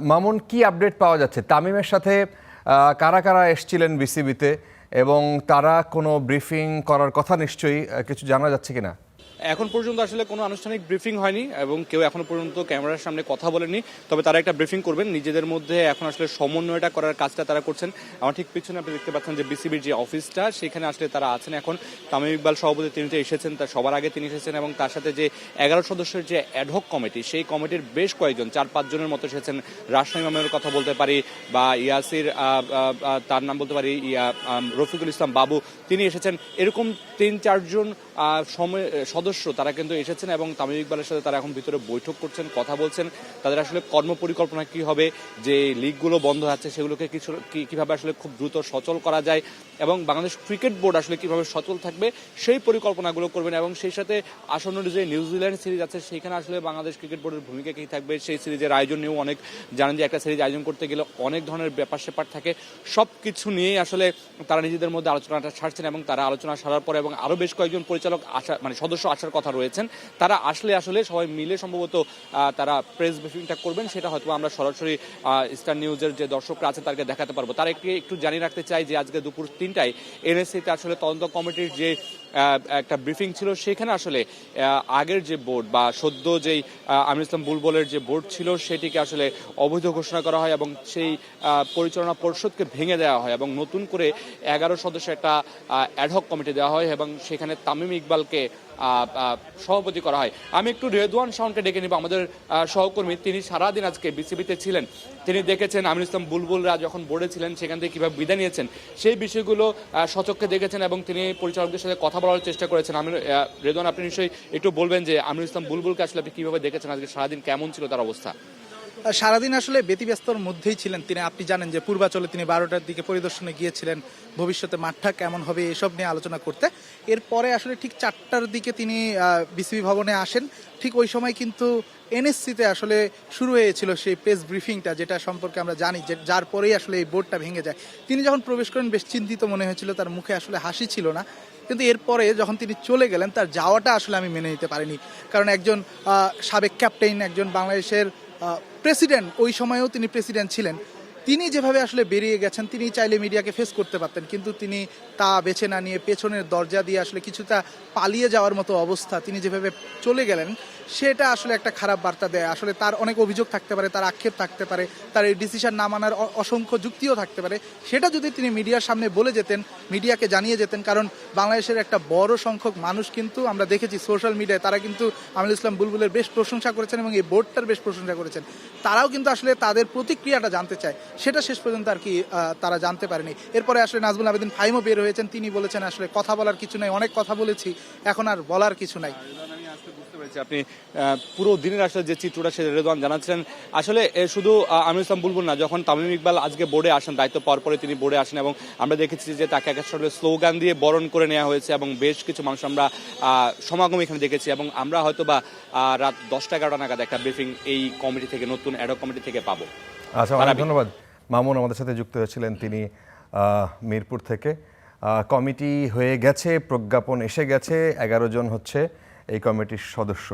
মামুন, কি আপডেট পাওয়া যাচ্ছে? তামিমের সাথে কারা কারা এসেছিলেন বিসিবিতে এবং তারা কোনো ব্রিফিং করার কথা নিশ্চয়ই কিছু জানা যাচ্ছে কিনা? এখন পর্যন্ত আসলে কোনো আনুষ্ঠানিক ব্রিফিং হয়নি এবং কেউ এখনো পর্যন্ত ক্যামেরার সামনে কথা বলেনি। তবে তারা একটা ব্রিফিং করবেন, নিজেদের মধ্যে এখন আসলে সমন্বয়টা করার কাজটা তারা করছেন। আমার ঠিক পিছনে আপনি দেখতে পাচ্ছেন যে বিসিবির যে অফিসটা, সেখানে আসলে তারা আছেন এখন। তামিম ইকবাল সভাপতি তিনি তো এসেছেন, তার সবার আগে তিনি এসেছেন এবং তার সাথে যে 11 সদস্যের যে অ্যাডহক কমিটি, সেই কমিটির বেশ কয়েকজন 4-5 জনের মতো এসেছেন। রাজশাহী ইমামের কথা বলতে পারি, বা ইয়াসির তার নাম বলতে পারি, রফিকুল ইসলাম বাবু তিনি এসেছেন। এরকম 3-4 জন সদস্য তারা কিন্তু এসেছেন এবং তামিম ইকবালের সাথে তারা এখন ভিতরে বৈঠক করছেন, কথা বলছেন। তাদের আসলে কর্মপরিকল্পনা কি হবে, যে লিগগুলো বন্ধ আছে সেগুলোকে কিভাবে আসলে খুব দ্রুত সচল করা যায় এবং বাংলাদেশ ক্রিকেট বোর্ড আসলে কিভাবে সচল থাকবে সেই পরিকল্পনাগুলো করবেন। এবং সেই সাথে আসন্ন যে নিউজিল্যান্ড সিরিজ আছে সেখানে আসলে বাংলাদেশ ক্রিকেট বোর্ডের ভূমিকা কী থাকবে, সেই সিরিজের আয়োজন নিয়েও অনেক জানেন যে একটা সিরিজ আয়োজন করতে গেলে অনেক ধরনের ব্যাপার স্যাপার থাকে। সব কিছু নিয়েই আসলে তারা নিজেদের মধ্যে আলোচনাটা ছাড়ছেন এবং তারা আলোচনা সারার পরে এবং আরও বেশ কয়েকজন পরিচালক সদস্য আসার কথা রয়েছেন, তারা আসলে সবাই মিলে সম্ভবত তারা প্রেস ব্রিফিংটা করবেন। সেটা হয়তো আমরা সরাসরি স্টার নিউজের যে দর্শকরা আছেন তাদেরকে দেখাতে পারবো। তারা একটু জানিয়ে রাখতে চাই যে আজকে দুপুর 3টায় এনএসসিতে আসলে তদন্ত কমিটির যে একটা ব্রিফিং ছিল, সেখানে আসলে আগের যে বোর্ড বা সদ্য যেই আমিনুল ইসলাম বুলবুলের যে বোর্ড ছিল সেটিকে আসলে অবৈধ ঘোষণা করা হয় এবং সেই পরিচালনা পর্ষদকে ভেঙে দেওয়া হয় এবং নতুন করে 11 সদস্যের একটা অ্যাডহক কমিটি দেওয়া হয় এবং সেখানে তামিম ইকবালকে সভাপতি করা হয়। আমি একটু রেদওয়ান শাওনকে ডেকে নিব, আমাদের সহকর্মী। তিনি সারাদিন আজকে বিসিবিতে ছিলেন, তিনি দেখেছেন আমিনুল ইসলাম বুলবুলরা যখন বোর্ডে ছিলেন সেখান থেকে কীভাবে বিদায় নিয়েছেন সেই বিষয়গুলো সচক্ষে দেখেছেন এবং তিনি পরিচালকদের সাথে কথা বলার চেষ্টা করেছেন। রেদওয়ান, আপনি নিশ্চয়ই একটু বলবেন যে আমিনুল ইসলাম বুলবুলকে আসলে আপনি কীভাবে দেখেছেন, আজকে সারাদিন কেমন ছিল তার অবস্থা? সারাদিন আসলে ব্যতিব্যস্তর মধ্যেই ছিলেন তিনি। আপনি জানেন যে পূর্বাচলে তিনি 12টার দিকে পরিদর্শনে গিয়েছিলেন ভবিষ্যতে মাঠটা কেমন হবে এসব নিয়ে আলোচনা করতে। এরপরে আসলে ঠিক 4টার দিকে তিনি বিসিবি ভবনে আসেন। ঠিক ওই সময় কিন্তু এনএসসিতে আসলে শুরু হয়েছিল সেই প্রেস ব্রিফিংটা, যেটা সম্পর্কে আমরা জানি যে যার পরেই আসলে এই বোর্ডটা ভেঙে যায়। তিনি যখন প্রবেশ করেন বেশ চিন্তিত মনে হয়েছিল, তার মুখে আসলে হাসি ছিল না। কিন্তু এরপরে যখন তিনি চলে গেলেন তার যাওয়াটা আসলে আমি মেনে নিতে পারিনি, কারণ একজন সাবেক ক্যাপ্টেন, একজন বাংলাদেশের প্রেসিডেন্ট, ওই সময়েও তিনি প্রেসিডেন্ট ছিলেন, তিনি যেভাবে আসলে বেরিয়ে গেছেন, তিনি চাইলে মিডিয়াকে ফেস করতে পারতেন, কিন্তু তিনি তা বেছে না নিয়ে পেছনের দরজা দিয়ে আসলে কিছুটা পালিয়ে যাওয়ার মতো অবস্থা, তিনি যেভাবে চলে গেলেন সেটা আসলে একটা খারাপ বার্তা দেয়। আসলে তার অনেক অভিযোগ থাকতে পারে, তার আক্ষেপ থাকতে পারে, তার এই ডিসিশন না মানার অসংখ্য যুক্তিও থাকতে পারে। সেটা যদি তিনি মিডিয়ার সামনে বলে যেতেন, মিডিয়াকে জানিয়ে যেতেন, কারণ বাংলাদেশের একটা বড় সংখ্যক মানুষ কিন্তু আমরা দেখেছি সোশ্যাল মিডিয়ায় তারা কিন্তু আমিনুল ইসলাম বুলবুলের বেশ প্রশংসা করেছেন এবং এই বোর্ডটার বেশ প্রশংসা করেছেন। তারাও কিন্তু আসলে তাদের প্রতিক্রিয়াটা জানতে চায়, সেটা শেষ পর্যন্ত আর কি তারা জানতে পারেনি। এরপরে আসলে নাজমুল আবেদিন ফাহিমও বের হয়েছেন, তিনি বলেছেন আসলে কথা বলার কিছু নাই, অনেক কথা বলেছি, এখন আর বলার কিছু নাই। আপনি পুরো দিনের আসলে যে চিত্রটা সে রেদওয়ান জানাচ্ছিলেন, আসলে শুধু আমিনুল ইসলাম বুলবুল না, যখন তামিম ইকবাল আজকে বোর্ডে আসেন, দায়িত্ব পাওয়ার পরে তিনি বোর্ডে আসেন এবং আমরা দেখেছি যে তাকে আসলে স্লোগান দিয়ে বরণ করে নেওয়া হয়েছে এবং বেশ কিছু মানুষ আমরা সমাগম এখানে দেখেছি এবং আমরা হয়তো বা রাত 10টা-11টা নাগাদ একটা ব্রিফিং এই কমিটি থেকে, নতুন অ্যাডহক কমিটি থেকে পাবো। আচ্ছা, অনেক ধন্যবাদ। মামুন আমাদের সাথে যুক্ত হয়েছিলেন, তিনি মিরপুর থেকে। কমিটি হয়ে গেছে, প্রজ্ঞাপন এসে গেছে, 11 জন হচ্ছে এই কমিটির সদস্য।